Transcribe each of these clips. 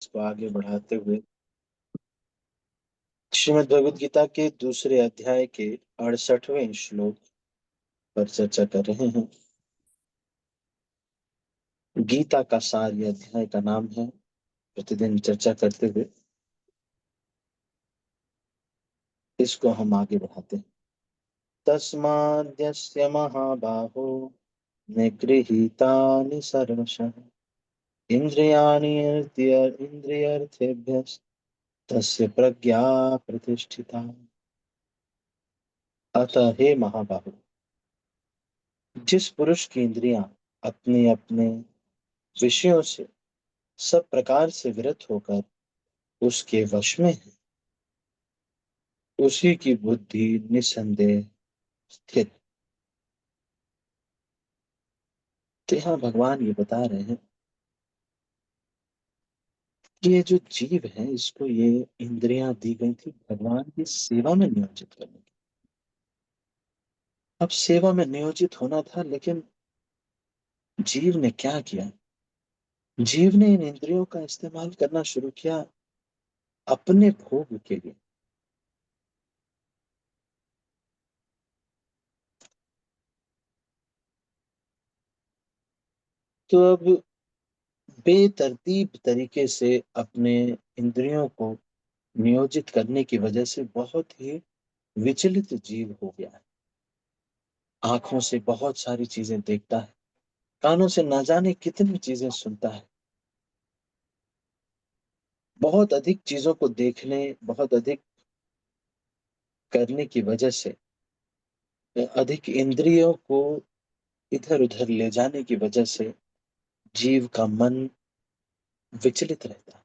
इसको आगे बढ़ाते हुए श्रीमद् भगवद गीता के दूसरे अध्याय के 68वें श्लोक पर चर्चा कर रहे हैं। गीता का सार ये अध्याय का नाम है। प्रतिदिन चर्चा करते हुए इसको हम आगे बढ़ाते हैं। तस्माद्यस्य महाबाहो निगृहीतानि सर्वशः इंद्रियाणि इंद्रियर्थेभ्यः तस्य प्रज्ञा प्रतिष्ठिता। अतः हे महाबाहो, जिस पुरुष की इंद्रियां अपने अपने विषयों से सब प्रकार से विरत होकर उसके वश में है, उसी की बुद्धि निसंदेह स्थिर। तो यहाँ भगवान ये बता रहे हैं कि ये जो जीव है इसको ये इंद्रियां दी गई थी भगवान की सेवा में नियोजित करने की। अब सेवा में नियोजित होना था, लेकिन जीव ने क्या किया? जीव ने इन इंद्रियों का इस्तेमाल करना शुरू किया अपने भोग के लिए। तो अब बेतरतीब तरीके से अपने इंद्रियों को नियोजित करने की वजह से बहुत ही विचलित जीव हो गया है। आंखों से बहुत सारी चीजें देखता है, कानों से ना जाने कितनी चीजें सुनता है। बहुत अधिक चीजों को देखने, बहुत अधिक करने की वजह से, अधिक इंद्रियों को इधर उधर ले जाने की वजह से जीव का मन विचलित रहता है।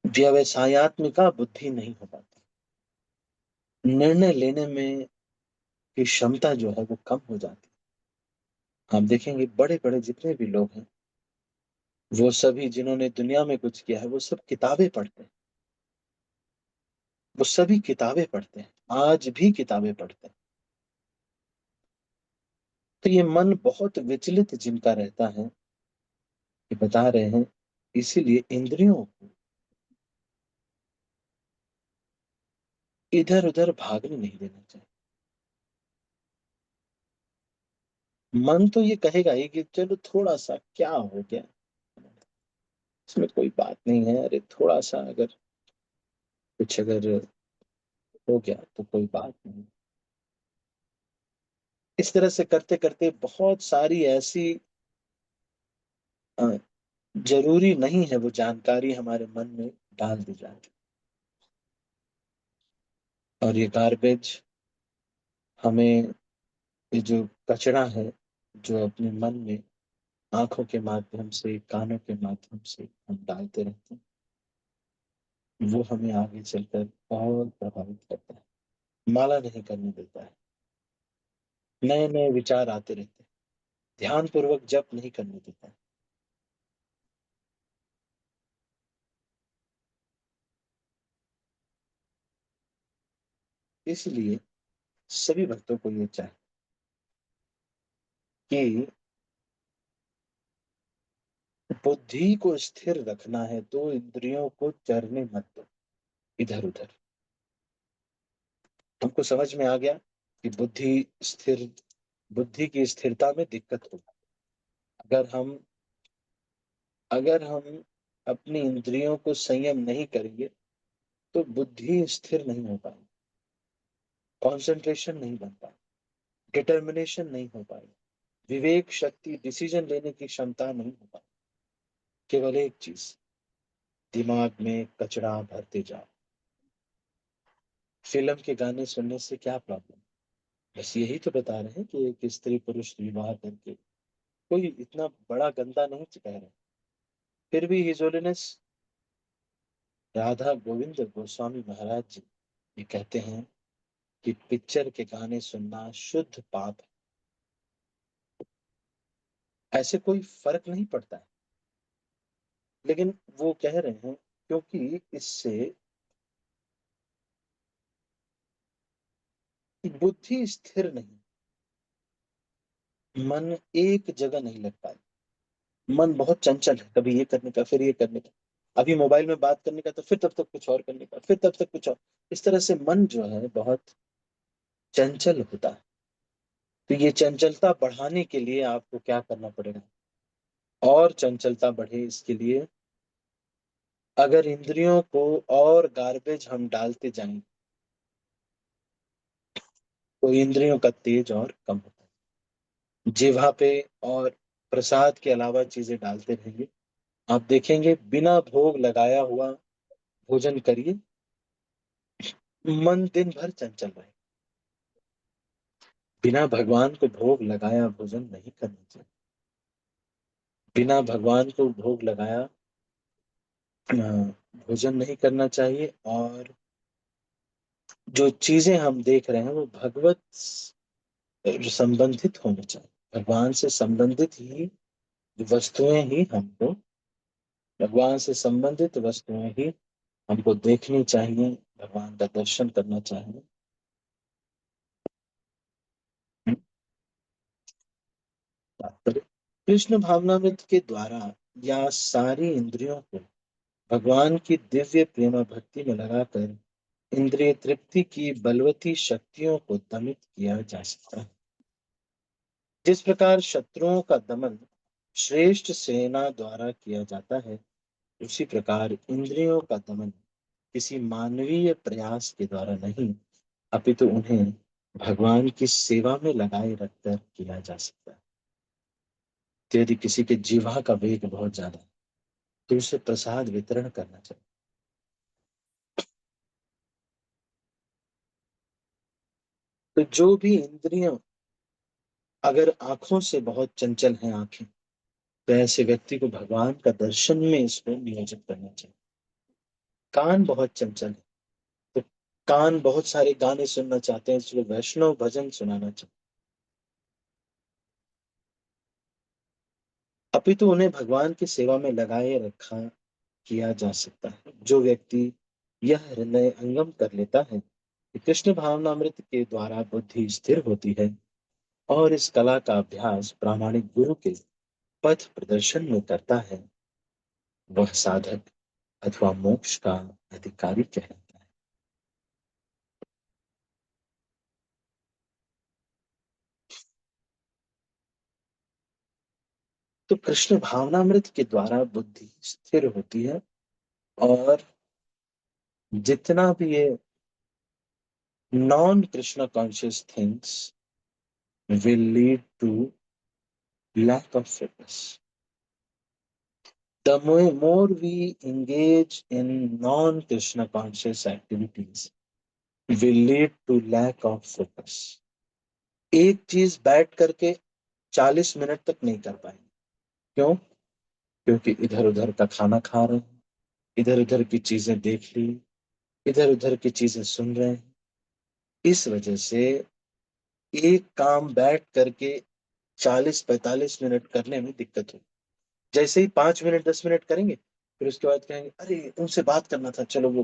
व्यवसायत्मिका बुद्धि नहीं हो पाती। निर्णय लेने में की क्षमता जो है वो कम हो जाती है। हम देखेंगे बड़े बड़े जितने भी लोग हैं, वो सभी जिन्होंने दुनिया में कुछ किया है वो सब किताबें पढ़ते हैं। वो सभी किताबें पढ़ते हैं, आज भी किताबें पढ़ते हैं। तो ये मन बहुत विचलित जिनका रहता है, ये बता रहे हैं, इसीलिए इंद्रियों को इधर उधर भागने नहीं देना चाहिए। मन तो ये कहेगा ही कि चलो थोड़ा सा क्या हो गया, इसमें कोई बात नहीं है, अरे थोड़ा सा अगर कुछ अगर हो गया तो कोई बात नहीं। इस तरह से करते करते बहुत सारी ऐसी अ, जरूरी नहीं है वो जानकारी हमारे मन में डाल दी जाती, और ये गार्बेज हमें, ये जो कचरा है जो अपने मन में आंखों के माध्यम से, कानों के माध्यम से हम डालते रहते हैं, वो हमें आगे चलकर बहुत प्रभावित करता है, माला नहीं करने देता है। नए नए विचार आते रहते हैं, ध्यान पूर्वक जप नहीं करने देता है। इसलिए सभी भक्तों को ये चाहिए कि बुद्धि को स्थिर रखना है तो इंद्रियों को चरने मत दो इधर उधर। हमको समझ में आ गया कि बुद्धि की स्थिरता में दिक्कत होगी। अगर हम अगर हम अपनी इंद्रियों को संयम नहीं करेंगे तो बुद्धि स्थिर नहीं हो पाएगी, कंसंट्रेशन नहीं बन पाएगी, डिटर्मिनेशन नहीं हो पाएगी, विवेक शक्ति, डिसीजन लेने की क्षमता नहीं हो पाएगी। केवल एक चीज, दिमाग में कचरा भरते जाओ। फिल्म के गाने सुनने से क्या प्रॉब्लम? बस यही तो बता रहे हैं कि एक स्त्री पुरुष विवाह करके कोई इतना बड़ा गंदा नहीं कह रहे। फिर भी हिज होलीनेस राधा गोविंद गोस्वामी महाराज जी ये कहते हैं कि पिक्चर के गाने सुनना शुद्ध पाप है। ऐसे कोई फर्क नहीं पड़ता है, लेकिन वो कह रहे हैं क्योंकि इससे बुद्धि स्थिर नहीं, मन एक जगह नहीं लग पाई। मन बहुत चंचल है, कभी ये करने का, फिर ये करने का, अभी मोबाइल में बात करने का, तो फिर तब तक कुछ और करने का, फिर तब तक कुछ और। इस तरह से मन जो है बहुत चंचल होता है। तो ये चंचलता बढ़ाने के लिए आपको क्या करना पड़ेगा? और चंचलता बढ़े इसके लिए, अगर इंद्रियों को और गार्बेज हम डालते जाएं, तो इंद्रियों का तेज और कम होता है। जिह्वा पे और प्रसाद के अलावा चीजें डालते रहेंगे, आप देखेंगे बिना भोग लगाया हुआ भोजन करिए, मन दिन भर चंचल रहे। बिना भगवान को भोग लगाया भोजन नहीं करना चाहिए। बिना भगवान को भोग लगाया भोजन नहीं करना चाहिए। और जो चीजें हम देख रहे हैं वो भगवत संबंधित होनी चाहिए। भगवान से संबंधित ही वस्तुएं ही हमको, भगवान से संबंधित वस्तुएं ही हमको देखनी चाहिए, भगवान का दर्शन करना चाहिए। तात्पर्य, कृष्ण भावनामृत के द्वारा या सारी इंद्रियों को भगवान की दिव्य प्रेमा भक्ति में लगाकर इंद्रिय तृप्ति की बलवती शक्तियों को दमित किया जा सकता है। जिस प्रकार शत्रुओं का दमन श्रेष्ठ सेना द्वारा किया जाता है, उसी प्रकार इंद्रियों का दमन किसी मानवीय प्रयास के द्वारा नहीं, अपितु उन्हें भगवान की सेवा में लगाए रखकर किया जा सकता है। तो यदि किसी के जीवा का वेग बहुत ज्यादा है, तो उसे प्रसाद वितरण करना चाहिए। तो जो भी इंद्रियों, अगर आंखों से बहुत चंचल हैं आंखें, तो ऐसे व्यक्ति को भगवान का दर्शन में इसको नियोजित करना चाहिए। कान बहुत चंचल है, तो कान बहुत सारे गाने सुनना चाहते हैं, इसलिए वैष्णव भजन सुनाना चाहिए। अपितु उन्हें भगवान की सेवा में लगाए रखा किया जा सकता है। जो व्यक्ति यह निर्णय अंगम कर लेता है कि कृष्ण भावनामृत के द्वारा बुद्धि स्थिर होती है और इस कला का अभ्यास प्रामाणिक गुरु के पथ प्रदर्शन में करता है, वह साधक अथवा मोक्ष का अधिकारी कहलाता है। तो कृष्ण भावनामृत के द्वारा बुद्धि स्थिर होती है, और जितना भी ये non Krishna conscious things will lead to lack of fitness. The more we engage in non-Krishna conscious activities will lead to lack of focus. एक चीज बैठ करके 40 मिनट तक नहीं कर पाएंगे। क्यों? क्योंकि इधर उधर का खाना खा रहे हैं, इधर उधर की चीजें देख ली, इधर उधर की चीजें सुन रहे हैं। इस वजह से एक काम बैठ करके 40-45 मिनट करने में दिक्कत होगी। जैसे ही 5 मिनट 10 मिनट करेंगे, फिर उसके बाद कहेंगे अरे उनसे बात करना था, चलो वो,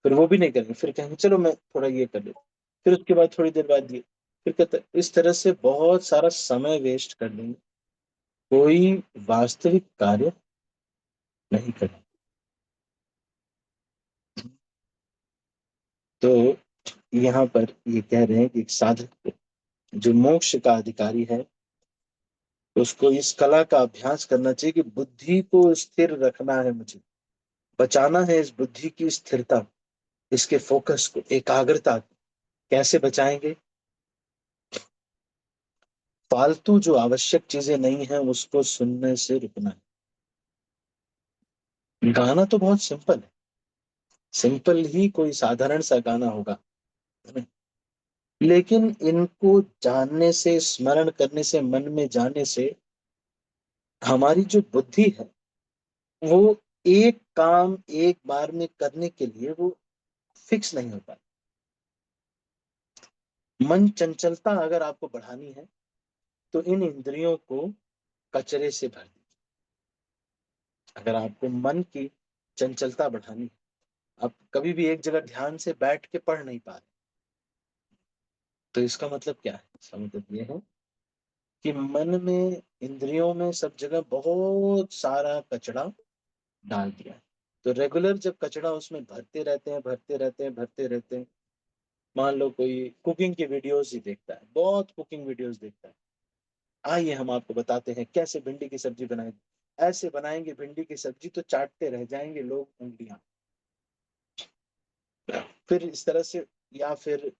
फिर वो भी नहीं करेंगे, फिर कहेंगे चलो मैं थोड़ा ये कर लेता, फिर उसके बाद थोड़ी देर बाद ये, फिर कहते इस तरह से बहुत सारा समय वेस्ट कर देंगे, कोई वास्तविक कार्य नहीं करें। तो यहाँ पर ये कह रहे हैं कि एक साधक जो मोक्ष का अधिकारी है, उसको इस कला का अभ्यास करना चाहिए कि बुद्धि को स्थिर रखना है, मुझे बचाना है इस बुद्धि की स्थिरता, इसके फोकस को, एकाग्रता। कैसे बचाएंगे? फालतू जो आवश्यक चीजें नहीं है उसको सुनने से रुकना है। गाना तो बहुत सिंपल है, सिंपल ही कोई साधारण सा गाना होगा, है ना? लेकिन इनको जानने से, स्मरण करने से, मन में जाने से हमारी जो बुद्धि है वो एक काम एक बार में करने के लिए वो फिक्स नहीं हो पाती। मन चंचलता अगर आपको बढ़ानी है, तो इन इंद्रियों को कचरे से भर दीजिए। अगर आपको मन की चंचलता बढ़ानी है, आप कभी भी एक जगह ध्यान से बैठ के पढ़ नहीं पा रहे, तो इसका मतलब क्या है? इसका मतलब ये है कि मन में, इंद्रियों में, सब जगह बहुत सारा कचरा डाल दिया है। तो रेगुलर जब कचरा उसमें भरते रहते हैं, भरते रहते हैं, भरते रहते हैं, मान लो कोई कुकिंग की वीडियोस ही देखता है, बहुत कुकिंग वीडियोस देखता है, आइए हम आपको बताते हैं कैसे भिंडी की सब्जी बनाएं। ऐसे बनाएंगे भिंडी की सब्जी तो चाटते रह जाएंगे लोग उंगलियां। फिर इस तरह से, या फिर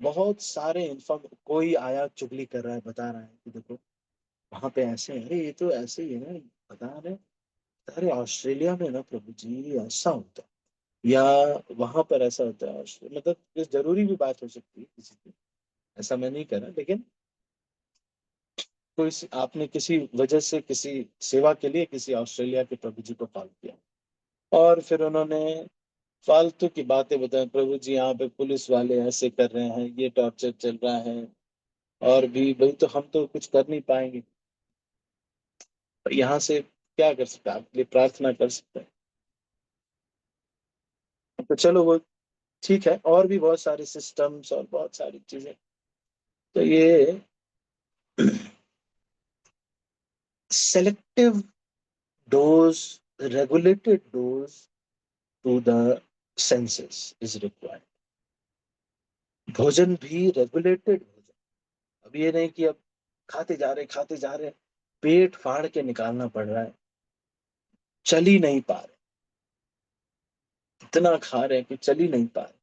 बहुत सारे इन्फॉर्म, कोई आया चुगली कर रहा है, बता रहा है कि देखो वहां पे ऐसे है, अरे ये तो ऐसे ही है ना, बता रहे, अरे ऑस्ट्रेलिया में ना प्रभु जी ऐसा होता है, या वहां पर ऐसा होता है मतलब ये जरूरी भी बात हो सकती है किसी की, ऐसा मैं नहीं कर रहा, लेकिन कोई आपने किसी वजह से किसी सेवा के लिए किसी ऑस्ट्रेलिया के प्रभु जी को कॉल किया, और फिर उन्होंने फालतू की बातें बताई, प्रभु जी यहाँ पे पुलिस वाले ऐसे कर रहे हैं, ये टॉर्चर चल रहा है, और भी भाई तो हम तो कुछ कर नहीं पाएंगे, यहाँ से क्या कर सकते हैं, आपके लिए प्रार्थना कर सकते हैं। तो चलो वो ठीक है, और भी बहुत सारे सिस्टम्स और बहुत सारी चीजें, तो ये selective dose, regulated dose to the senses is required. भोजन भी रेगुलेटेड भोजन, अब ये नहीं कि अब खाते जा रहे, खाते जा रहे, पेट फाड़ के निकालना पड़ रहा है, चल ही नहीं पा रहे, इतना खा रहे हैं कि चल ही नहीं पा रहे,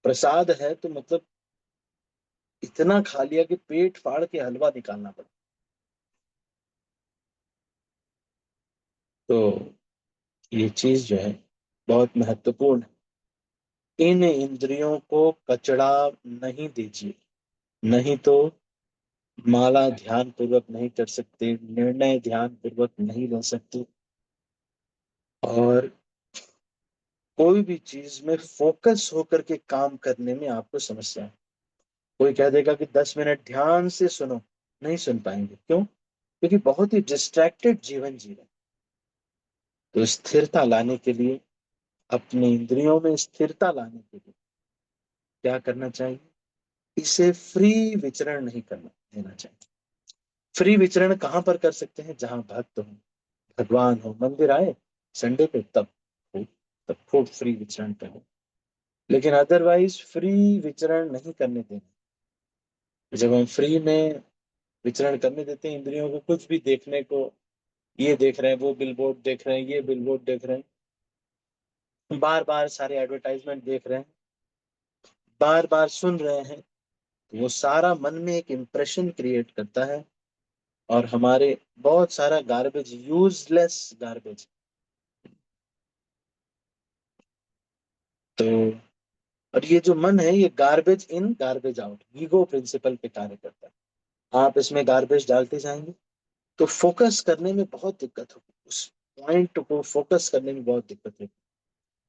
प्रसाद है तो मतलब इतना खा लिया कि पेट फाड़ के हलवा निकालना पड़ा। तो ये चीज जो है बहुत महत्वपूर्ण है, इन इंद्रियों को कचड़ा नहीं दीजिए, नहीं तो माला ध्यान पूर्वक नहीं कर सकते, निर्णय ध्यान पूर्वक नहीं ले सकते, और कोई भी चीज में फोकस होकर के काम करने में आपको समस्या है। कोई कह देगा कि 10 मिनट ध्यान से सुनो, नहीं सुन पाएंगे, क्यों? क्योंकि बहुत ही डिस्ट्रैक्टेड जीवन जी रहे हैं। तो स्थिरता लाने के लिए, अपने इंद्रियों में स्थिरता लाने के लिए क्या करना चाहिए? इसे फ्री विचरण नहीं करना देना चाहिए। फ्री विचरण कहाँ पर कर सकते हैं? जहां भक्त हो, भगवान हो, मंदिर आए संडे पे, तब हो, तब खूब फ्री विचरण पे हो, लेकिन अदरवाइज फ्री विचरण नहीं करने देना। जब हम फ्री में विचरण करने देते हैं इंद्रियों को कुछ भी देखने को, ये देख रहे हैं, वो बिलबोर्ड देख रहे हैं, ये बिलबोर्ड देख रहे हैं, बार बार सारे एडवर्टाइजमेंट देख रहे हैं, बार बार सुन रहे हैं, तो वो सारा मन में एक इम्प्रेशन क्रिएट करता है, और हमारे बहुत सारा गार्बेज, यूजलेस गार्बेज। तो और ये जो मन है, ये garbage in garbage out, ego principle पे कार्य करता है। आप इसमें गार्बेज डालते जाएंगे तो फोकस करने में बहुत दिक्कत होगी, उस पॉइंट को फोकस करने में बहुत दिक्कत होगी,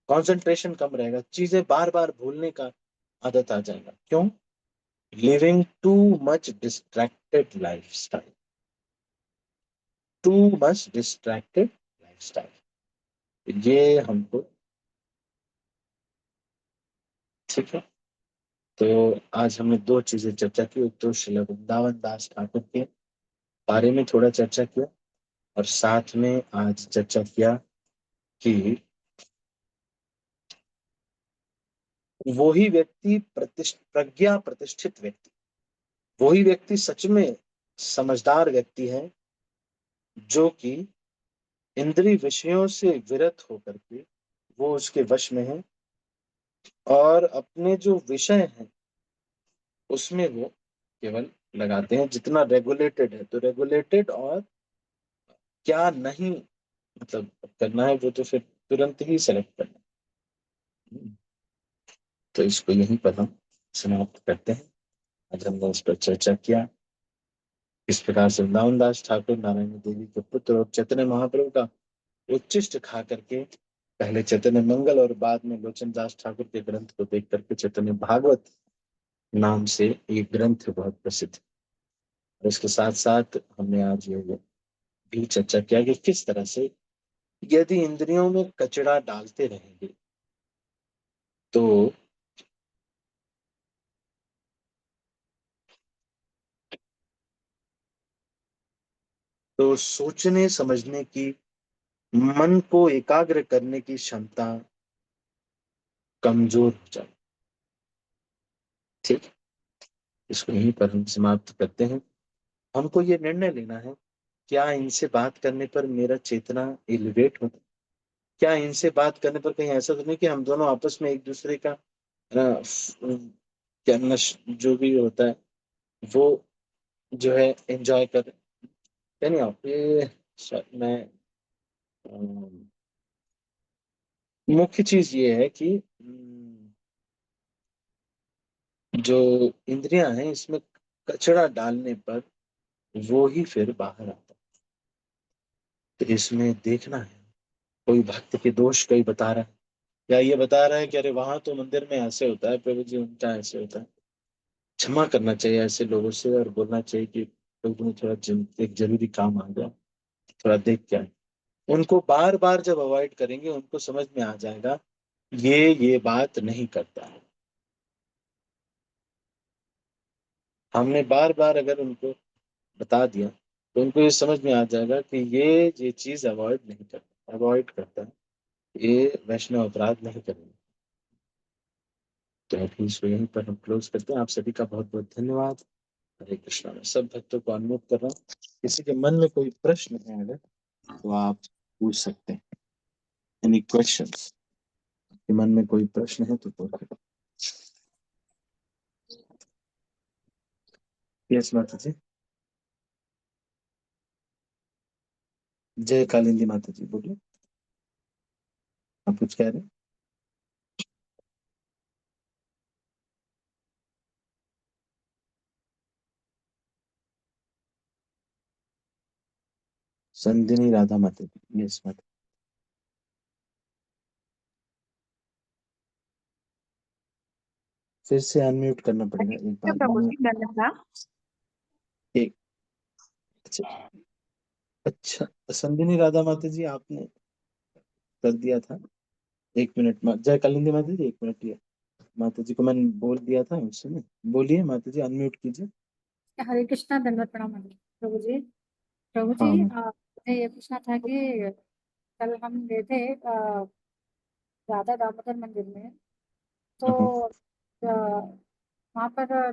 कंसंट्रेशन कम रहेगा, चीजें बार बार भूलने का आदत आ जाएगा। क्यों? Living too much distracted lifestyle, too much distracted lifestyle, ये हमको, ठीक है। तो आज हमने दो चीजें चर्चा की, एक तो श्री वृंदावन दास ठाकुर के बारे में थोड़ा चर्चा किया, और साथ में आज चर्चा किया कि वही व्यक्ति प्रज्ञा प्रतिष्ठित व्यक्ति, वही व्यक्ति सच में समझदार व्यक्ति है, जो कि इंद्रिय विषयों से विरत होकर के वो उसके वश में है, और अपने जो विषय हैं उसमें वो केवल लगाते हैं जितना रेगुलेटेड है, तो रेगुलेटेड, और क्या नहीं मतलब करना है वो तो फिर तुरंत ही सेलेक्ट करना है। तो इसको यहीं पर हम समाप्त करते हैं। आज हमने इस पर चर्चा किया, इस प्रकार से वृंदावन दास ठाकुर नारायण देवी के पुत्र और चैतन्य महाप्रभु का उच्चिष्ट खा करके, पहले चैतन्य मंगल और बाद में लोचन दास ठाकुर के ग्रंथ को देख करके चैतन्य भागवत नाम से एक ग्रंथ बहुत प्रसिद्ध है। और इसके साथ साथ हमने आज ये भी चर्चा किया कि किस तरह से यदि इंद्रियों में कचरा डालते रहेंगे तो तो सोचने समझने की, मन को एकाग्र करने की क्षमता कमजोर हो जाए। ठीक है, इसको यहीं पर हम समाप्त करते हैं। हमको ये निर्णय लेना है, क्या इनसे बात करने पर मेरा चेतना एलिवेट होता, क्या इनसे बात करने पर कहीं ऐसा तो नहीं कि हम दोनों आपस में एक दूसरे का क्या जो भी होता है वो जो है एंजॉय कर रहे हैं। नहीं आप ये मैं मुख्य चीज ये है कि जो इंद्रियां हैं इसमें कचरा डालने पर वो ही फिर बाहर आता है। तो इसमें देखना है, कोई भक्त के दोष कहीं बता रहा है, या ये बता रहा है कि अरे वहां तो मंदिर में ऐसे होता है प्रभु जी, उनका ऐसे होता है। क्षमा करना चाहिए ऐसे लोगों से और बोलना चाहिए कि प्रभु ने थोड़ा एक जरूरी काम आ गया, थोड़ा देख क्या है। उनको बार बार जब अवॉइड करेंगे उनको समझ में आ जाएगा ये बात नहीं करता है। हमने बार बार अगर उनको बता दिया तो उनको ये समझ में आ जाएगा कि ये चीज अवॉइड नहीं करता, अवॉइड करता है, ये वैष्णव अपराध नहीं करेंगे। तो अभी इसको यहीं पर हम क्लोज करते हैं। आप सभी का बहुत बहुत धन्यवाद। हरे कृष्णा। मैं सब भक्तों को अनुरोध कर रहा हूँ, किसी के मन में कोई प्रश्न है अगर तो आप पूछ सकते हैं। एनी क्वेश्चंस, के मन में कोई प्रश्न है तो पूछे। यस माता जी। जय कालिंदी माता जी, बोलिए, आप कुछ कह रहे हैं। संदिनी राधा माता जी, यस माता। फिर से अनम्यूट करना पड़ेगा एक क्या बार प्रभु में। जी धन्यवाद। एक, अच्छा अच्छा, संदिनी राधा माता जी आपने कर दिया था। एक मिनट जय कालिंदी माता जी, एक मिनट, ये माता जी को मैंने बोल दिया था उस समय। बोलिए माता जी, अनम्यूट कीजिए। हरे कृष्णा दंडवत प्रणाम प्रभु जी। प्रभु जी हाँ। मुझे ये पूछना था कि कल हम गए थे राधा दामोदर मंदिर में। तो हाँ। वहाँ पर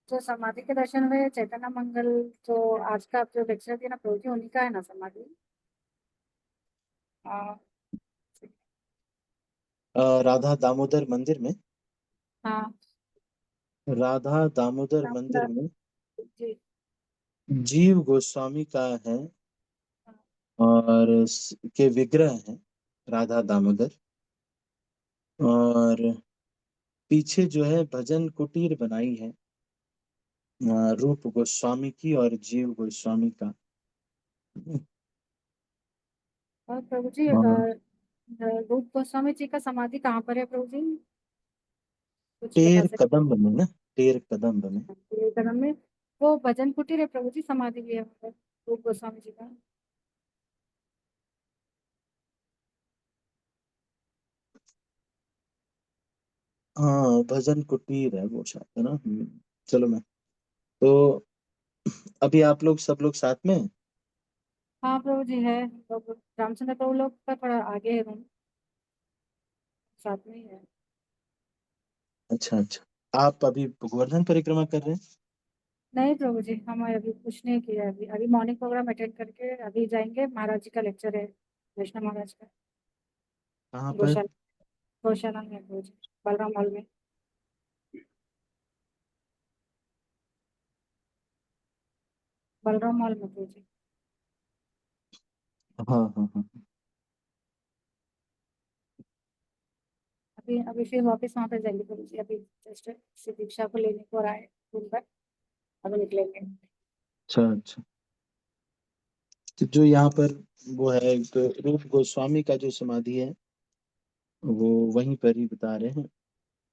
जो समाधि के दर्शन हुए चैतन्य मंगल, जो आज का जो लेक्चर दिया ना प्रभु जी, उन्हीं का है ना समाधि? अ, राधा दामोदर मंदिर में, हाँ। राधा दामोदर मंदिर दामोदर में जी। जीव गोस्वामी का है, हाँ। और के विग्रह हैं राधा दामोदर। और पीछे जो है भजन कुटीर बनाई है रूप गोस्वामी की और जीव गोस्वामी का। और प्रभु जी और रूप गोस्वामी जी का समाधि कहाँ पर है प्रभु जी? कुछ बता टेर सकते कदम्ब में ना, टेर कदम्ब में। हैं विवेकानंद में? वो भजन कुटीर है प्रभु जी, समाधि भी है वहाँ पर रूप गोस्वामी जी का। हाँ भजन कुटीर है वो शायद, है ना। चलो मैं तो, अभी आप लोग सब लोग साथ में हैं? हाँ प्रभु जी है, लोग रामचंद्र प्रभु लोग का थोड़ा आगे है रूम, साथ में ही है। अच्छा अच्छा, आप अभी गोवर्धन परिक्रमा कर रहे हैं? नहीं प्रभु जी, हम अभी कुछ नहीं किया, अभी अभी मॉर्निंग प्रोग्राम अटेंड करके अभी जाएंगे। महाराज जी का लेक्चर है, वैष्णव महाराज का। कहाँ पर? गौशाला, गौशाला में है प्रभु जी, बलराम हॉल में। बलराम हॉल में प्रभु जी। हाँ हाँ हाँ। अभी अभी फिर वापस वहाँ पे जाएंगे प्रभु जी, अभी जस्ट से दीक्षा को लेने को आए रूम पर, अभी निकलेंगे। अच्छा अच्छा, तो जो यहाँ पर वो है एक रूप गोस्वामी का जो समाधि है वो वहीं पर ही बता रहे हैं।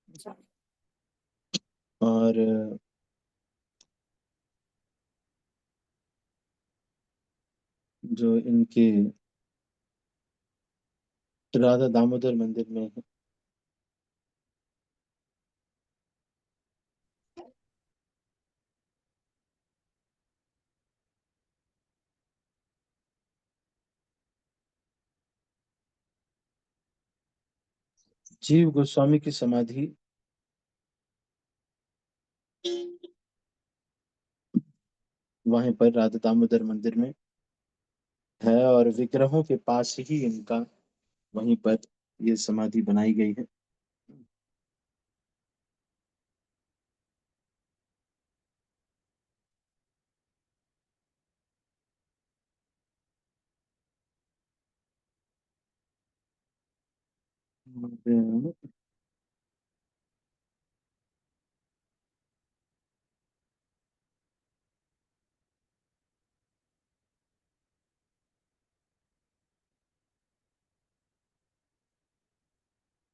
अच्छा। और जो इनके राधा दामोदर मंदिर में है। जीव गोस्वामी की समाधि वहीं पर राधा दामोदर मंदिर में है, और विग्रहों के पास ही इनका वहीं पर ये समाधि बनाई गई है।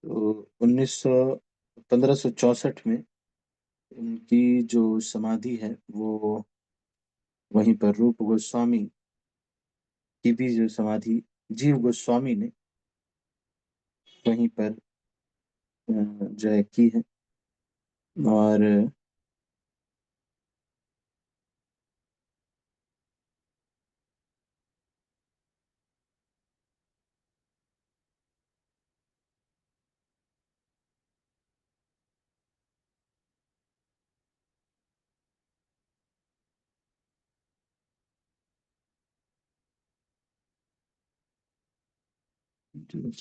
तो 1564 में इनकी जो समाधि है वो वहीं पर रूप गोस्वामी की भी जो समाधि जीव गोस्वामी ने वहीं पर जो है की है। और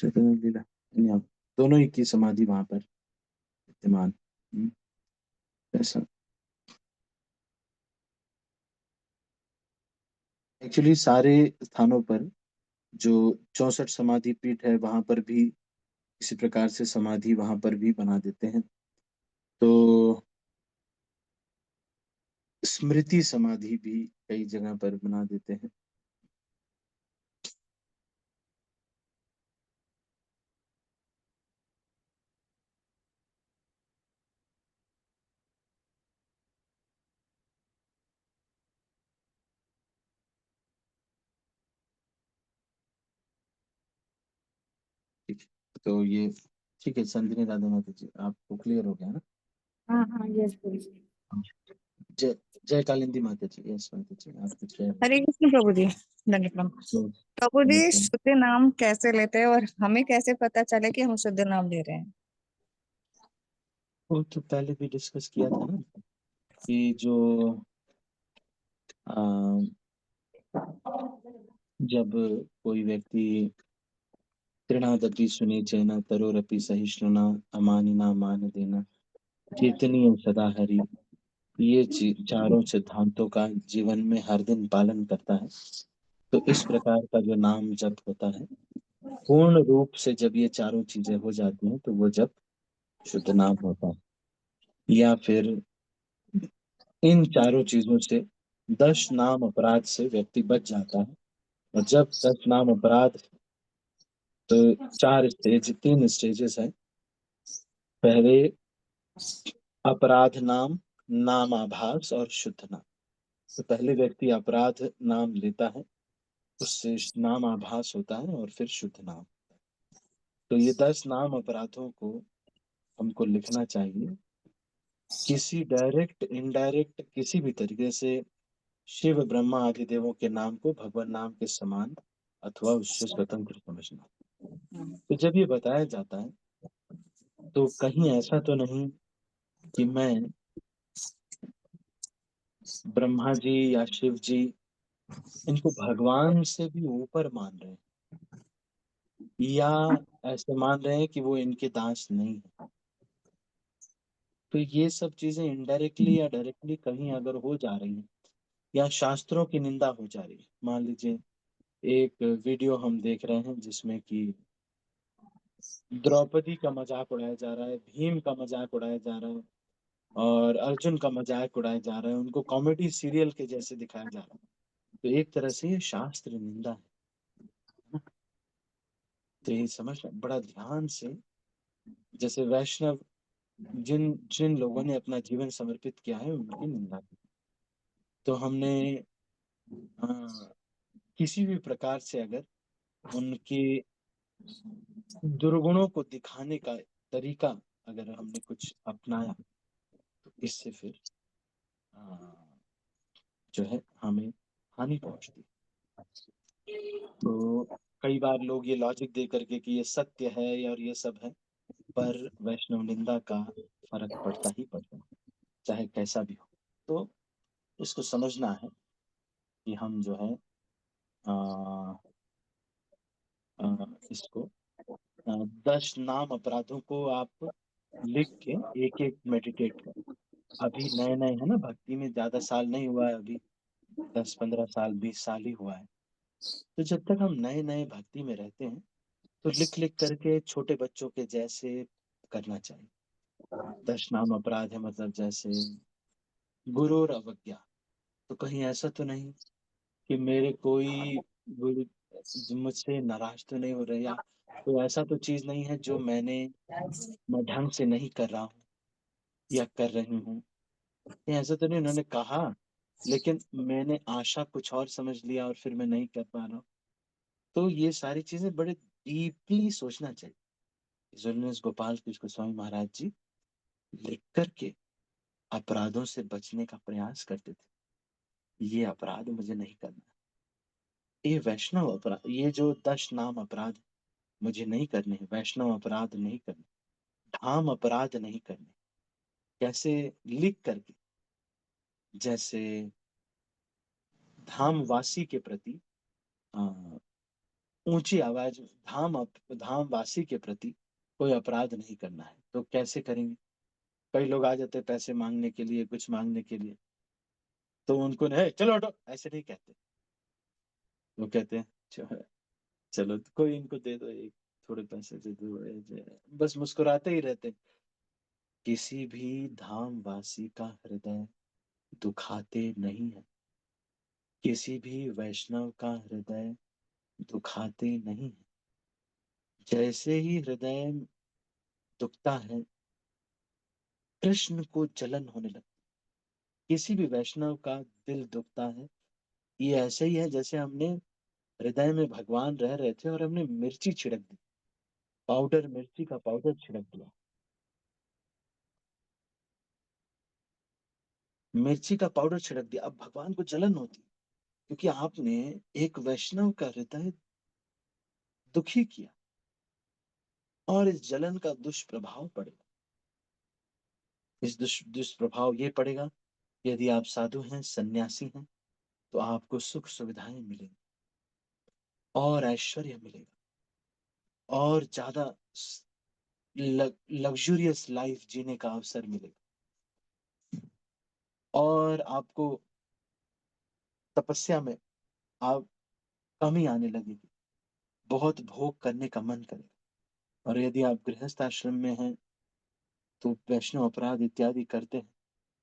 लीला यहाँ दोनों ही की समाधि वहां पर विद्यमान। ऐसा एक्चुअली सारे स्थानों पर जो 64 समाधि पीठ है वहां पर भी इसी प्रकार से समाधि वहां पर भी बना देते हैं। तो स्मृति समाधि भी कई जगह पर बना देते हैं। ठीक है, तो ये ठीक है। संजनी राधा माता जी आपको क्लियर हो गया ना? हाँ हाँ, यस प्लीज। जय जय कालिंदी माता जी। यस माता जी आपकी जय हो। हरे कृष्ण प्रभु जी। दंड प्रणाम। प्रभु जी, नमस्कार। शुद्ध नाम कैसे लेते हैं और हमें कैसे पता चले कि हम शुद्ध नाम ले रहे हैं? वो तो पहले भी डिस्कस किया था ना कि जो अ, जब कोई व्यक्ति तृणादपि सुनेचैन तरोरपि सहिष्णुना अमानिना मान देना कीर्तनीय सदा हरि, ये चारों सिद्धांतों का जीवन में हर दिन पालन करता है, तो इस प्रकार का जो नाम जप होता है पूर्ण रूप से जब ये चारों चीजें हो जाती हैं तो वो जप शुद्ध नाम होता है। या फिर इन चारों चीजों से 10 नाम अपराध से व्यक्ति बच जाता है। और जब 10 नाम अपराध, तो चार स्टेज, तीन स्टेजेस हैं। पहले अपराध नाम, नामाभास और शुद्ध नाम। तो पहले व्यक्ति अपराध नाम लेता है, उससे नाम आभास होता है और फिर शुद्ध नाम। तो ये 10 नाम अपराधों को हमको लिखना चाहिए। किसी डायरेक्ट इनडायरेक्ट किसी भी तरीके से शिव ब्रह्मा आदि देवों के नाम को भगवान नाम के समान अथवा उससे स्वतंत्र समझना। तो जब ये बताया जाता है तो कहीं ऐसा तो नहीं कि मैं ब्रह्मा जी या शिव जी इनको भगवान से भी ऊपर मान रहे हैं, या ऐसे मान रहे हैं कि वो इनके दास नहीं है। तो ये सब चीजें इनडायरेक्टली या डायरेक्टली कहीं अगर हो जा रही हैं या शास्त्रों की निंदा हो जा रही है। मान लीजिए एक वीडियो हम देख रहे हैं जिसमें कि द्रौपदी का मजाक उड़ाया जा रहा है, भीम का मजाक उड़ाया जा रहा है और अर्जुन का मजाक उड़ाया जा रहा है, उनको कॉमेडी सीरियल के जैसे दिखाया जा रहा है। तो एक तरह से ये शास्त्र निंदा है ना? तो ये समझना बड़ा ध्यान से। जैसे वैष्णव जिन जिन लोगों ने अपना जीवन समर्पित किया है उनकी निंदा की। तो हमने अ, किसी भी प्रकार से अगर उनके दुर्गुणों को दिखाने का तरीका अगर हमने कुछ अपनाया तो इससे फिर अ, जो है हमें हानि पहुंचती। तो कई बार लोग ये लॉजिक दे करके कि ये सत्य है और ये सब है, पर वैष्णव निंदा का फर्क पड़ता ही पड़ता है, चाहे कैसा भी हो। तो इसको समझना है कि हम जो है अ, इसको 10 नाम अपराधों को आप लिख के एक एक मेडिटेट करें। अभी नए नए है ना, भक्ति में ज्यादा साल नहीं हुआ है अभी, 10-15 साल 20 साल ही हुआ है। तो जब तक हम नए नए भक्ति में रहते हैं तो लिख लिख करके छोटे बच्चों के जैसे करना चाहिए। 10 नाम अपराध है, मतलब जैसे गुरु और अवज्ञा। तो कहीं ऐसा तो नहीं कि मेरे कोई गुरु मुझसे नाराज तो नहीं हो रहे, या कोई ऐसा तो चीज नहीं है जो मैं ढंग से नहीं कर रहा हूँ या कर रही हूँ। नहीं, ऐसा तो नहीं उन्होंने कहा, लेकिन मैंने आशा कुछ और समझ लिया और फिर मैं नहीं कर पा रहा हूँ। तो ये सारी चीजें बड़े डीपली सोचना चाहिए। जुल्नेस गोपाल कृष्ण गोस्वामी महाराज जी लिख करके अपराधों से बचने का प्रयास करते थे। ये अपराध मुझे नहीं करना, ये वैष्णव अपराध, ये जो 10 नाम अपराध मुझे नहीं करने, वैष्णव अपराध नहीं करने, धाम अपराध नहीं करने। कैसे? लिख करके, जैसे धाम वासी के प्रति अ, ऊंची आवाज में धाम वासी के प्रति कोई अपराध नहीं करना है। तो कैसे करेंगे? कई लोग आ जाते हैं पैसे मांगने के लिए, कुछ मांगने के लिए, तो उनको नहीं चलो हटो ऐसे नहीं कहते। वो कहते हैं चलो तो कोई इनको दे दो, एक थोड़े पैसे दे दो, बस मुस्कुराते ही रहते। किसी भी धाम वासी का हृदय दुखाते नहीं है, किसी भी वैष्णव का हृदय दुखाते नहीं है। जैसे ही हृदय दुखता है, कृष्ण को जलन होने लगती। किसी भी वैष्णव का दिल दुखता है, ये ऐसे ही है जैसे हमने हृदय में भगवान रह रहे थे और हमने मिर्ची छिड़क दी, पाउडर, मिर्ची का पाउडर छिड़क दिया। मिर्ची का पाउडर छिड़क दिया, अब भगवान को जलन होती, क्योंकि आपने एक वैष्णव का हृदय दुखी किया। और इस जलन का दुष्प्रभाव पड़ेगा। इस दुष्प्रभाव ये पड़ेगा, यदि आप साधु हैं, सन्यासी हैं, तो आपको सुख सुविधाएं मिलेंगी और ऐश्वर्य मिलेगा और ज्यादा लग्जूरियस लाइफ जीने का अवसर मिलेगा। और आपको तपस्या में आप कमी आने लगेगी, बहुत भोग करने का मन करेगा। और यदि आप गृहस्थ आश्रम में हैं तो वैष्णव अपराध इत्यादि करते हैं,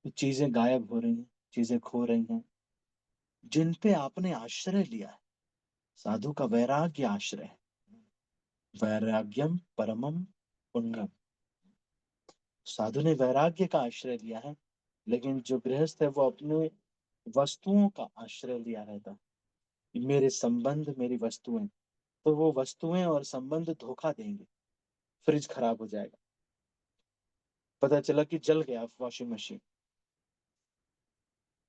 तो चीजें गायब हो रही हैं, चीजें खो रही हैं जिन पे आपने आश्रय लिया है। साधु का वैराग्य आश्रय है, वैराग्यम परमम पुण्यम। साधु ने वैराग्य का आश्रय लिया है, लेकिन जो गृहस्थ है वो अपने वस्तुओं का आश्रय लिया रहता है। मेरे संबंध, मेरी वस्तुएं, तो वो वस्तुएं और संबंध धोखा देंगे। फ्रिज खराब हो जाएगा, पता चला कि जल गया वॉशिंग मशीन।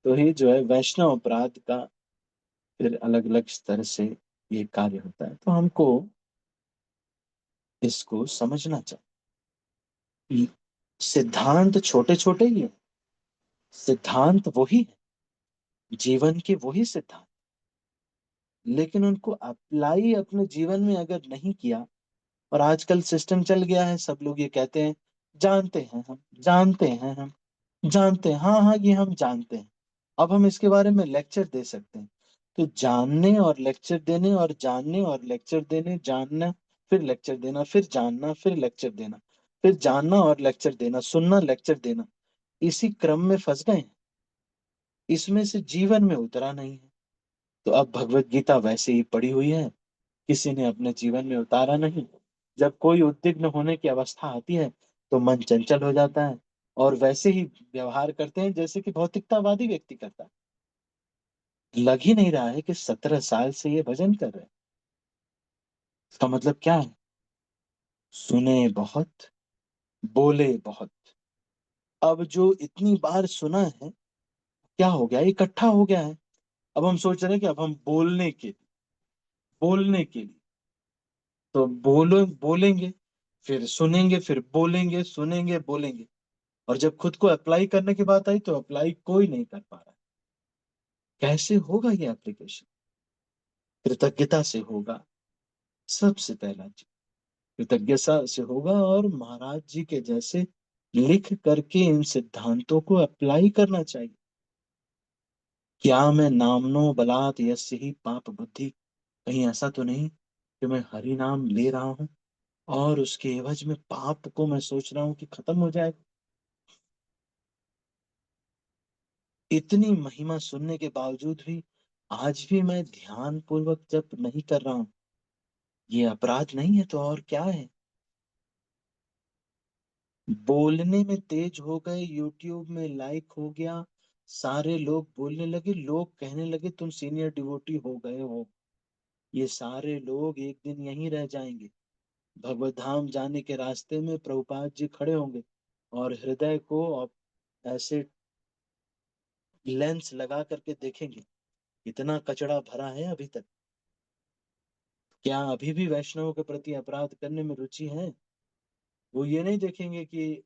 तो ही जो है वैष्णव अपराध का फिर अलग अलग स्तर से ये कार्य होता है। तो हमको इसको समझना चाहिए। सिद्धांत छोटे छोटे ही है, सिद्धांत वही है, जीवन के वही सिद्धांत, लेकिन उनको अप्लाई अपने जीवन में अगर नहीं किया। और आजकल सिस्टम चल गया है, सब लोग ये कहते हैं जानते हैं हम, जानते हैं हम, जानते हैं, हाँ हाँ ये हम जानते हैं। अब हम इसके बारे में लेक्चर दे सकते हैं। तो जानने और लेक्चर देने और जानने और लेक्चर देने, जानना फिर लेक्चर देना, फिर जानना फिर लेक्चर देना, फिर जानना और लेक्चर देना, सुनना लेक्चर देना, इसी क्रम में फंस गए हैं। इसमें से जीवन में उतरा नहीं है। तो अब भगवत गीता वैसे ही पड़ी हुई है, किसी ने अपने जीवन में उतारा नहीं। जब कोई उद्विग्न होने की अवस्था आती है तो मन चंचल हो जाता है और वैसे ही व्यवहार करते हैं जैसे कि भौतिकतावादी व्यक्ति करता है। लग ही नहीं रहा है कि 17 साल से ये भजन कर रहे हैं। इसका मतलब क्या है? सुने बहुत, बोले बहुत। अब जो इतनी बार सुना है, क्या हो गया, इकट्ठा हो गया है। अब हम सोच रहे हैं कि अब हम बोलने के लिए, तो बोलेंगे। फिर सुनेंगे, फिर बोलेंगे, सुनेंगे, बोलेंगे, और जब खुद को अप्लाई करने की बात आई तो अप्लाई कोई नहीं कर पा रहा। कैसे होगा ये एप्लीकेशन? कृतज्ञता से होगा। सबसे पहला चीज कृतज्ञता से होगा, और महाराज जी के जैसे लिख करके इन सिद्धांतों को अप्लाई करना चाहिए। क्या मैं नामनो बलात् यस्य ही पाप बुद्धि, कहीं ऐसा तो नहीं कि मैं हरि नाम ले रहा हूं और उसके एवज में पाप को मैं सोच रहा हूं कि खत्म हो जाए। इतनी महिमा सुनने के बावजूद भी आज भी मैं ध्यान पूर्वक जप नहीं कर रहा हूं। ये अपराध नहीं है तो और क्या है? बोलने में तेज हो गए, यूट्यूब में लाइक हो गया, सारे लोग बोलने लगे, लोग कहने लगे तुम सीनियर डिवोटी हो गए हो। ये सारे लोग एक दिन यहीं रह जाएंगे। भगवत धाम जाने के रास्ते में प्रभुपाद जी खड़े होंगे और हृदय को ऐसे लेंस लगा करके देखेंगे, इतना कचड़ा भरा है अभी तक। क्या अभी भी वैष्णवों के प्रति अपराध करने में रुचि है? वो ये नहीं देखेंगे कि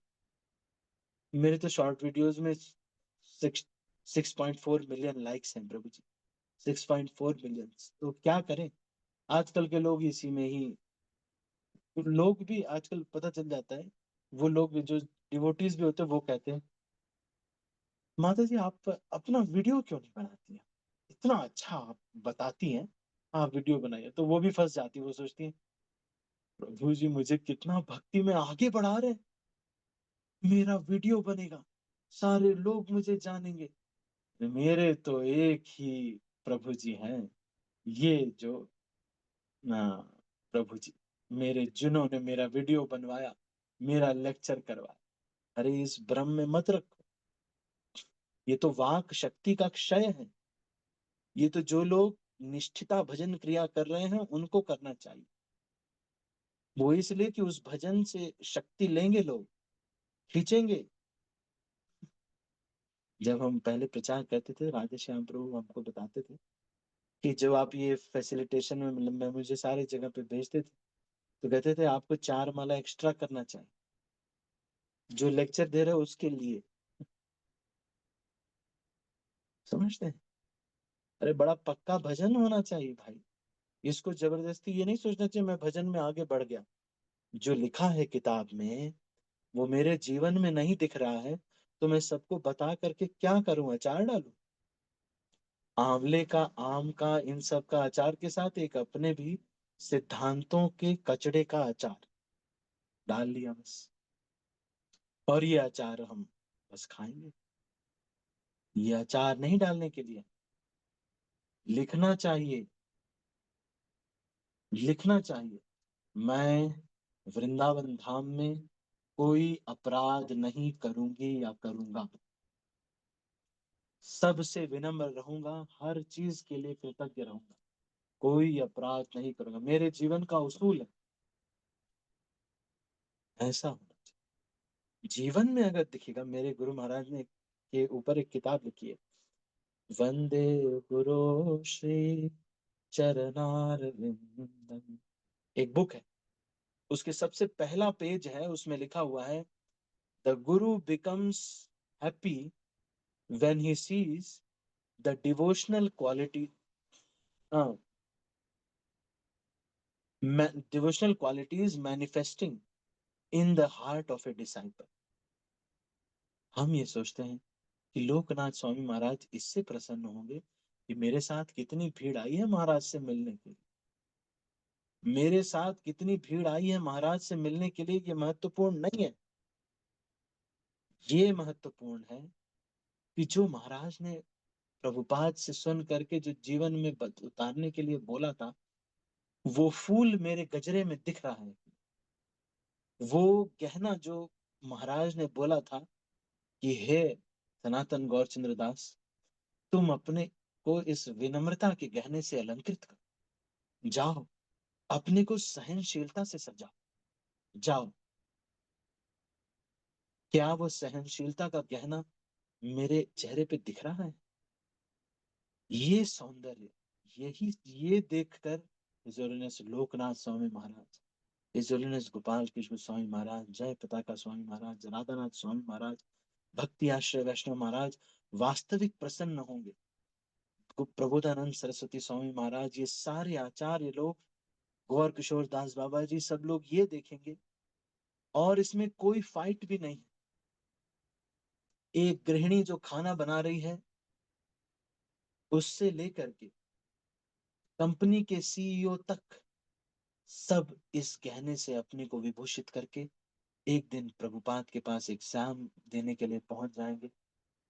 मेरे तो शॉर्ट वीडियोस में 6.4 मिलियन लाइक्स हैं प्रभु जी, 6.4 मिलियन। तो क्या करें? आजकल के लोग इसी में ही, लोग भी आजकल पता चल जाता है, वो लोग जो डिवोटीज भी होते हैं वो कहते हैं, माता जी आप अपना वीडियो क्यों नहीं बनाती हैं? इतना अच्छा आप बताती हैं, आप वीडियो बनाइए। तो वो भी फंस जाती है, वो सोचती है प्रभु जी मुझे कितना भक्ति में आगे बढ़ा रहे हैं, मेरा वीडियो बनेगा, सारे लोग मुझे जानेंगे। मेरे तो एक ही प्रभु जी हैं, ये जो प्रभु जी, मेरे जिन्होंने मेरा वीडियो बनवाया, मेरा लेक्चर करवाया। अरे इस भ्रम में मत रखो, ये तो वाक शक्ति का क्षय है। ये तो जो लोग निष्ठिता भजन क्रिया कर रहे हैं उनको करना चाहिए। वो इसलिए कि उस भजन से शक्ति लेंगे, लोग खींचेंगे। जब हम पहले प्रचार करते थे, राधे श्याम प्रभु हमको बताते थे कि जब आप ये फैसिलिटेशन में, मतलब मैं, मुझे सारे जगह पे भेजते थे, तो कहते थे आपको 4 माला एक्स्ट्रा करना चाहिए जो लेक्चर दे रहे हो उसके लिए। समझते हैं? अरे बड़ा पक्का भजन होना चाहिए भाई। इसको जबरदस्ती ये नहीं सोचना चाहिए मैं भजन में आगे बढ़ गया। जो लिखा है किताब में वो मेरे जीवन में नहीं दिख रहा है, तो मैं सबको बता करके क्या करूं? अचार डालूं? आंवले का, आम का, इन सब का अचार के साथ एक अपने भी सिद्धांतों के कचड़े का अचार डाल लिया बस, और ये अचार हम बस खाएंगे। ये अचार नहीं डालने के लिए लिखना चाहिए, लिखना चाहिए मैं वृंदावन धाम में कोई अपराध नहीं करूंगी या करूंगा, सबसे विनम्र रहूंगा, हर चीज के लिए कृतज्ञ रहूंगा, कोई अपराध नहीं करूंगा, मेरे जीवन का उसूल है। ऐसा होना चाहिए जीवन में। अगर दिखेगा, मेरे गुरु महाराज ने के ऊपर एक किताब लिखी है, वंदे गुरु श्री चरणारविंदम, एक बुक है। उसके सबसे पहला पेज है, उसमें लिखा हुआ है the Guru becomes happy when he sees the devotional quality, devotional qualities manifesting in the heart of a disciple. हम ये सोचते हैं कि लोकनाथ स्वामी महाराज इससे प्रसन्न होंगे कि मेरे साथ कितनी भीड़ आई है महाराज से मिलने के लिए, मेरे साथ कितनी भीड़ आई है महाराज से मिलने के लिए। ये महत्वपूर्ण नहीं है। ये महत्वपूर्ण है कि जो महाराज ने प्रभुपाद से सुन करके जो जीवन में उतारने के लिए बोला था, वो फूल मेरे गजरे में दिख रहा है। वो गहना जो महाराज ने बोला था कि हे सनातन गौरचंद्र दास, तुम अपने को इस विनम्रता के गहने से अलंकृत करो, जाओ अपने को सहनशीलता से सजाओ, जाओ। क्या वो सहनशीलता का गहना मेरे चेहरे पे दिख रहा है? ये सौंदर्य, यही ये देखकर लोकनाथ स्वामी महाराज हिज होलीनेस गोपाल कृष्ण स्वामी महाराज, जय पताका स्वामी महाराज, राधानाथ स्वामी महाराज, भक्ति आश्रय वैष्णव महाराज वास्तविक प्रसन्न होंगे। प्रबोधानंद सरस्वती स्वामी महाराज, ये सारे आचार्य लोग, गौर किशोर दास बाबा जी, सब लोग ये देखेंगे। और इसमें कोई फाइट भी नहीं। एक गृहिणी जो खाना बना रही है, उससे लेकर के कंपनी के सीईओ तक, सब इस कहने से अपने को विभूषित करके एक दिन प्रभुपाद के पास एग्जाम देने के लिए पहुंच जाएंगे।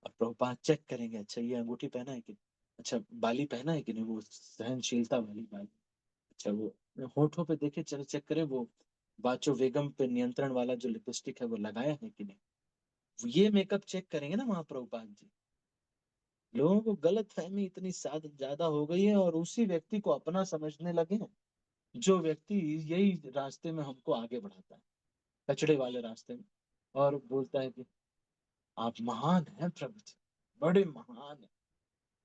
और प्रभुपाद चेक करेंगे, अच्छा ये अंगूठी पहना है कि, अच्छा बाली पहना है कि नहीं, वो सहनशीलता वाली बाली, अच्छा वो होठों पे देखे, चलो चेक करें वो वाचो वेगम पे नियंत्रण वाला जो लिपस्टिक है वो लगाया है कि नहीं। ये मेकअप चेक करेंगे ना वहां प्रभुपाद जी। लोगों को गलत फहमी इतनी ज्यादा हो गई है, और उसी व्यक्ति को अपना समझने लगे हैं, जो व्यक्ति यही रास्ते में हमको आगे बढ़ाता है, कचड़े वाले रास्ते में, और बोलता है कि आप महान हैं प्रभु जी, बड़े महान है।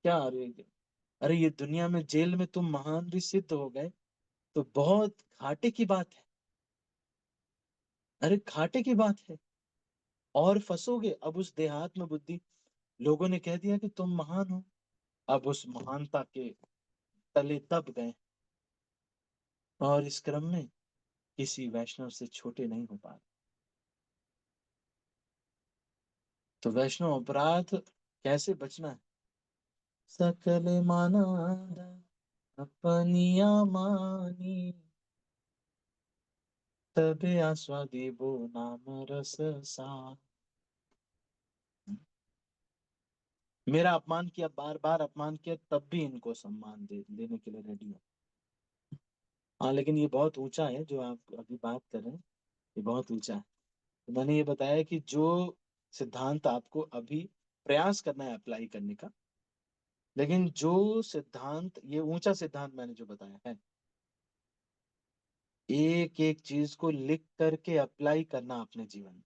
क्या, अरे ये दुनिया में जेल में तुम महान भी सिद्ध हो गए तो बहुत घाटे की बात है। अरे घाटे की बात है, और फंसोगे। अब उस देहात्म बुद्धि, लोगों ने कह दिया कि तुम महान हो, अब उस महानता के तले दब गए, और इस क्रम में किसी वैष्णव से छोटे नहीं हो पा रहे। तो वैष्णव अपराध कैसे बचना है? सकल माना अपनिया मानी, तबे आस्वादी वो नाम रस सा। मेरा अपमान किया, बार बार अपमान किया, तब भी इनको सम्मान देने के लिए रेडी है। हाँ, लेकिन ये बहुत ऊंचा है जो आप अभी बात कर रहे हैं, ये बहुत ऊंचा है। तो मैंने ये बताया कि जो सिद्धांत आपको अभी प्रयास करना है अप्लाई करने का, लेकिन जो सिद्धांत, ये ऊंचा सिद्धांत मैंने जो बताया है, एक एक चीज को लिख करके अप्लाई करना अपने जीवन में।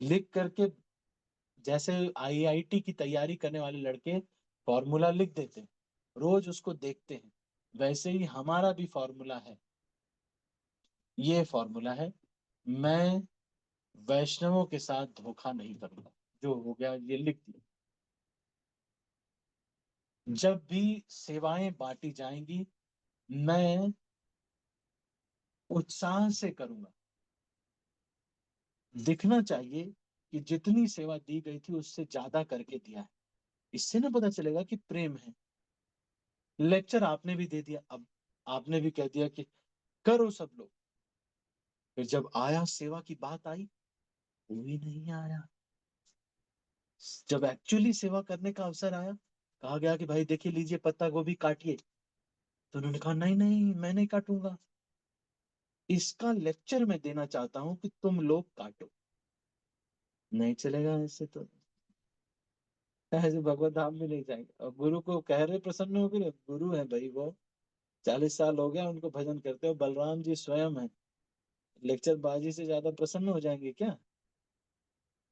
लिख करके, जैसे आईआईटी की तैयारी करने वाले लड़के फॉर्मूला लिख देते हैं, रोज उसको देखते हैं, वैसे ही हमारा भी फॉर्मूला है। ये फॉर्मूला है, मैं वैष्णवों के साथ धोखा नहीं करूंगा। जो हो गया ये लिख दिया। जब भी सेवाएं बांटी जाएंगी, मैं उत्साह से करूंगा। दिखना चाहिए कि जितनी सेवा दी गई थी उससे ज्यादा करके दिया है। इससे ना पता चलेगा कि प्रेम है। लेक्चर आपने भी दे दिया, अब आपने भी कह दिया कि करो सब लोग, फिर जब आया सेवा की बात आई, कोई नहीं आया। जब एक्चुअली सेवा करने का अवसर आया, कहा गया कि भाई देखिए, लीजिए पत्ता गोभी काटिए, तो उन्होंने कहा नहीं नहीं मैं नहीं काटूंगा। इसका लेक्चर मैं देना चाहता हूं कि तुम लोग काटो। नहीं चलेगा ऐसे तो, ऐसे भगवत धाम में नहीं जाएंगे। और गुरु को कह रहे प्रसन्न हो गए, गुरु है भाई वो, 40 साल हो गया उनको भजन करते हो, बलराम जी स्वयं है, लेक्चर बाजी से ज्यादा प्रसन्न हो जाएंगे क्या?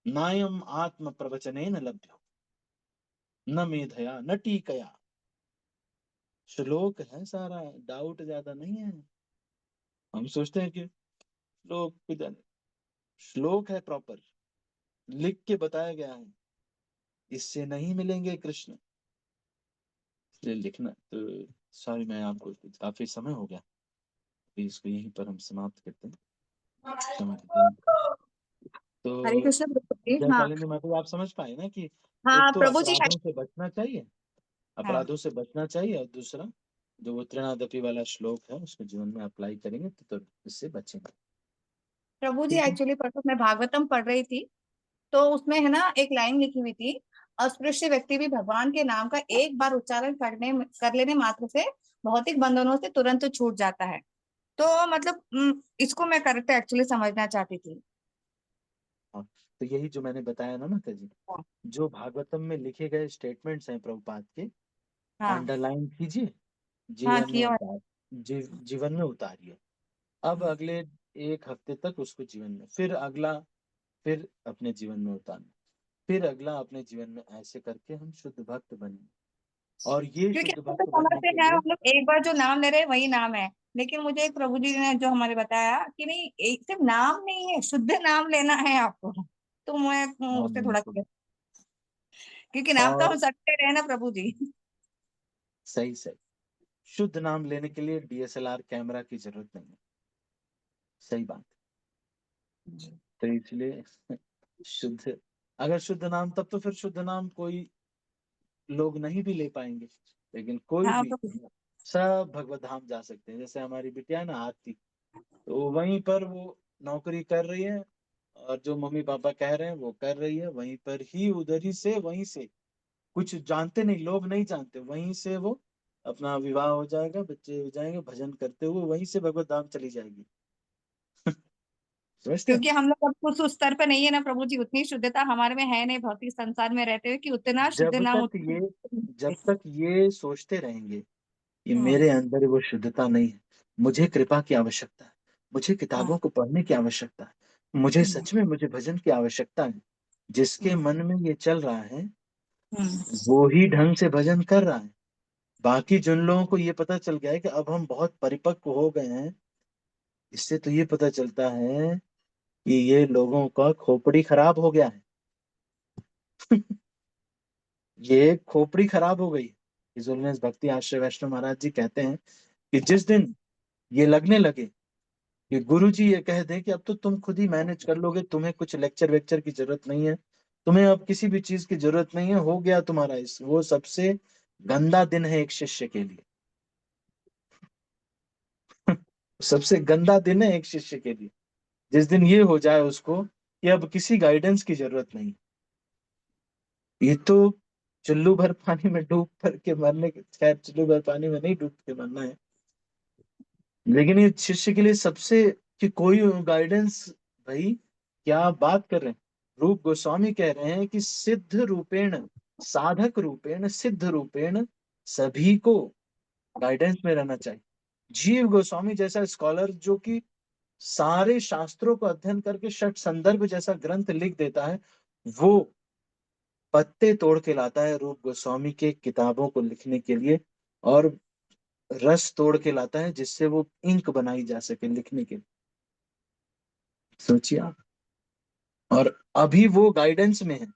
नायम आत्म प्रवचने न लभ्यो, न मेधया न टीकया। श्लोक है सारा, डाउट ज्यादा नहीं है। हम सोचते हैं कि श्लोक पे जाने, श्लोक है प्रॉपर, लिख के बताया गया है, इससे नहीं मिलेंगे कृष्ण, इसलिए लिखना। तो सॉरी, मैं आपको, काफी समय हो गया, तो इसको यहीं पर हम समाप्त करते हैं। क्षमा कीजिए। हरे तो कृष्ण प्रभु जी। हाँ जयकालिनी माता, आप समझ पाए ना कि एक हाँ तो प्रभु जी। अपराधों से बचना चाहिए, हाँ अपराधों से बचना चाहिए, और दूसरा जो वो त्रिनादपि वाला श्लोक है उसको जीवन में अप्लाई करेंगे तो इससे बचेंगे। प्रभु जी, ठीक है। एक्चुअली परसों मैं भागवतम पढ़ रही थी, तो उसमें है ना एक लाइन लिखी हुई थी, अस्पृश्य व्यक्ति भी भगवान के नाम का एक बार उच्चारण कर लेने मात्र से भौतिक बंधनों से तुरंत छूट जाता है। तो मतलब इसको मैं करेक्ट एक्चुअली समझना चाहती थी। हाँ, तो यही जो मैंने बताया ना माता जी, हाँ जो भागवतम में लिखे गए स्टेटमेंट्स हैं प्रभुपाद के, हाँ। अंडरलाइन कीजिए, हाँ जीवन में किया। जीवन में उतारिए। अब अगले एक हफ्ते तक उसको जीवन में, फिर अगला, फिर अपने जीवन में उतारना, फिर अगला अपने जीवन में, ऐसे करके हम शुद्ध भक्त बने। और ये क्योंकि शुद्ध हम तो भक्त बनने समझते के हैं लिए, हम लोग एक बार जो नाम ले रहे हैं वही नाम है, लेकिन मुझे एक प्रभु जी ने जो हमारे बताया कि नहीं, एक सिर्फ नाम नहीं है, शुद्ध नाम लेना है आपको। तो मैं उससे हाँ, थोड़ा क्योंकि नाम तो हम और सकते रहे ना प्रभु जी। सही सही, शुद्ध नाम लेने के लिए डीएसएलआर कैमरा की जरूरत नहीं है। सही बात। तो इसलिए शुद्ध, अगर शुद्ध नाम, तब तो फिर शुद्ध नाम कोई लोग नहीं भी ले पाएंगे, लेकिन कोई हाँ भी, प्रभु। सब भगवत धाम जा सकते हैं। जैसे हमारी बिटिया है ना आरती, तो वहीं पर वो नौकरी कर रही है, और जो मम्मी पापा कह रहे हैं वो कर रही है, वहीं पर ही, उधर ही से, वहीं से, कुछ जानते नहीं, लोग नहीं जानते, वहीं से वो अपना विवाह हो जाएगा, बच्चे हो जाएंगे, भजन करते हुए वहीं से भगवत धाम चली जाएगी। समझते हैं? क्योंकि हम लोग अब कुछ उस स्तर पे नहीं है ना प्रभु जी, उतनी शुद्धता हमारे में है नहीं भौतिक संसार में रहते हुए कि उतना शुद्ध जब नाम तक ये जब तक ये सोचते रहेंगे कि हम्म। मेरे अंदर वो शुद्धता नहीं है, मुझे कृपा की आवश्यकता है, मुझे हाँ। किताबों को पढ़ने की आवश्यकता है, मुझे हम्म। सच में मुझे भजन की आवश्यकता है, जिसके हम्म। मन में ये चल रहा है हम्म। वो ही ढंग से भजन कर रहा है। बाकी जिन लोगों को ये पता चल गया है कि अब हम बहुत परिपक्व हो गए हैं, इससे तो ये पता चलता है कि ये लोगों का खोपड़ी खराब हो गया है। ये खोपड़ी खराब हो गई। हिज होलिनेस भक्ति आश्रय वैष्णव महाराज जी कहते हैं कि जिस दिन ये लगने लगे कि गुरु जी ये कह दे कि अब तो तुम खुद ही मैनेज कर लोगे, तुम्हें कुछ लेक्चर वेक्चर की जरूरत नहीं है, तुम्हें अब किसी भी चीज की जरूरत नहीं है, हो गया तुम्हारा, इस वो सबसे गंदा दिन है एक शिष्य के लिए। सबसे गंदा दिन है एक शिष्य के लिए, जिस दिन ये हो जाए उसको कि अब किसी गाइडेंस की जरूरत नहीं। ये तो चुल्लू भर पानी में डूब कर के मरने के, खैर चुल्लू भर पानी में नहीं डूब के मरना है, लेकिन ये शिष्य के लिए सबसे, कि कोई गाइडेंस, भाई क्या बात कर रहे हैं। रूप गोस्वामी कह रहे हैं कि सिद्ध रूपेण, साधक रूपेण, सिद्ध रूपेण सभी को गाइडेंस में रहना चाहिए। जीव गोस्वामी जैसा स्कॉलर जो कि सारे शास्त्रों को अध्ययन करके षट संदर्भ जैसा ग्रंथ लिख देता है, वो पत्ते तोड़ के लाता है रूप गोस्वामी के किताबों को लिखने के लिए, और रस तोड़ के लाता है जिससे वो इंक बनाई जा सके लिखने के लिए। सोचिए आप। और अभी वो गाइडेंस में है,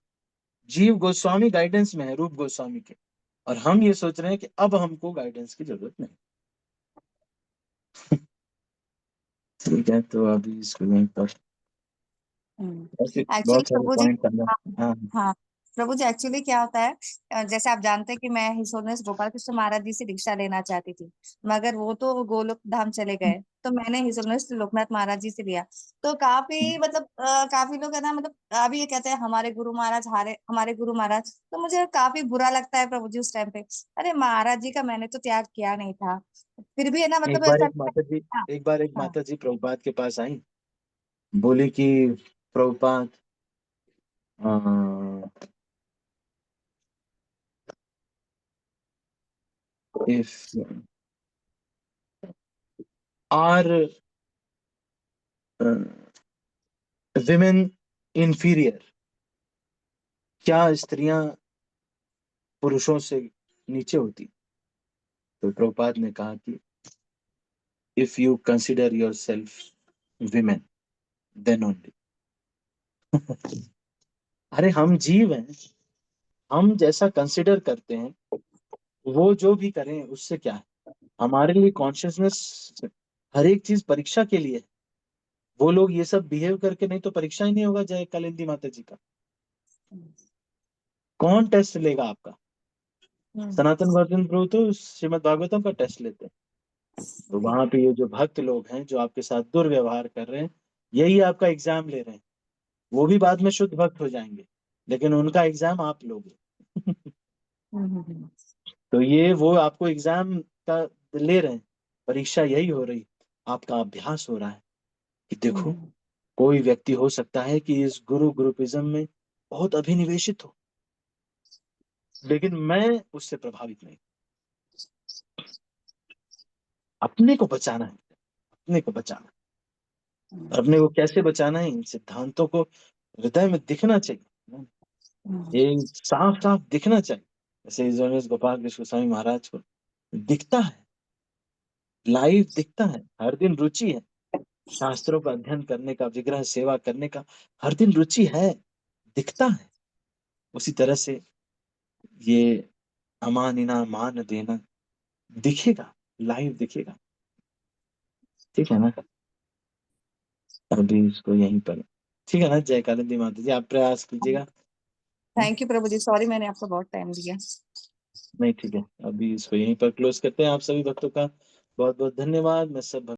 जीव गोस्वामी गाइडेंस में है रूप गोस्वामी के, और हम ये सोच रहे हैं कि अब हमको गाइडेंस की जरूरत नहीं। ठीक है, तो अभी इसको यहीं पर, ऐसे एक्चुअली बहुत सारे प्रभु जी, पॉइंट करना। हाँ, हाँ। हाँ प्रभु जी, एक्चुअली क्या होता है, जैसे आप जानते हैं कि मैं हिसोनेस गोपाल कृष्ण महाराज जी से दीक्षा लेना चाहती थी, मगर वो तो गोलोक धाम चले गए, तो मैंने हिसोनेस लोकनाथ महाराज जी से लिया। तो काफी मतलब काफी लोग है ना, मतलब अभी ये कहते हैं हमारे गुरु महाराज हारे, हमारे गुरु महाराज, तो मुझे काफी बुरा लगता है प्रभु जी उस टाइम पे। अरे महाराज जी का मैंने तो त्याग किया नहीं था, फिर भी है ना, एक मतलब बार ऐसा। एक माता जी हाँ। एक बार एक हाँ। माता जी प्रभुपाद के पास आई, बोली कि Prabhupada, if are women inferior, क्या स्त्रियां पुरुषों से नीचे होती? तो प्रभुपाद ने कहा कि if you consider your self women, then only. अरे हम जीव हैं, हम जैसा कंसिडर करते हैं, वो जो भी करें उससे क्या है। हमारे लिए कॉन्शियसनेस, हर एक चीज परीक्षा के लिए है। वो लोग ये सब बिहेव करके नहीं तो परीक्षा ही नहीं होगा जय कलिंदी माता जी का। कौन टेस्ट लेगा आपका? हम्म। सनातन गौतम प्रभु तो श्रीमद भागवतम का टेस्ट लेते हैं। तो वहां पे ये जो भक्त लोग हैं जो आपके साथ दुर्व्यवहार कर रहे हैं, यही आपका एग्जाम ले रहे हैं। वो भी बाद में शुद्ध भक्त हो जाएंगे, लेकिन उनका एग्जाम आप लोगे। हम्म। तो ये वो आपको एग्जाम का ले रहे हैं, परीक्षा यही हो रही, आपका अभ्यास हो रहा है कि देखो, हम्म। कोई व्यक्ति हो सकता है कि इस गुरु ग्रुपिज्म में बहुत अभिनिवेशित हो, लेकिन मैं उससे प्रभावित नहीं। अपने को बचाना है, अपने को बचाना है। और अपने को कैसे बचाना है? इन सिद्धांतों को हृदय में दिखना चाहिए, ये साफ साफ दिखना चाहिए। जैसे इस गोपाल कृष्ण गोस्वामी महाराज को दिखता है लाइव दिखता है, हर दिन रुचि है, शास्त्रों का अध्ययन करने का, विग्रह सेवा करने का हर दिन रुचि है, दिखता है। उसी तरह से ये अमानिना मान देना दिखेगा, लाइव दिखेगा। ठीक है ना? अभी इसको यहीं पर, ठीक है ना? जय कालिंदी माता जी, आप प्रयास कीजिएगा। हाँ? थैंक यू प्रभु जी, सॉरी मैंने आपको बहुत टाइम दिया। नहीं ठीक है, अभी इसको यहीं पर क्लोज करते हैं। आप सभी भक्तों का बहुत बहुत धन्यवाद। मैं सब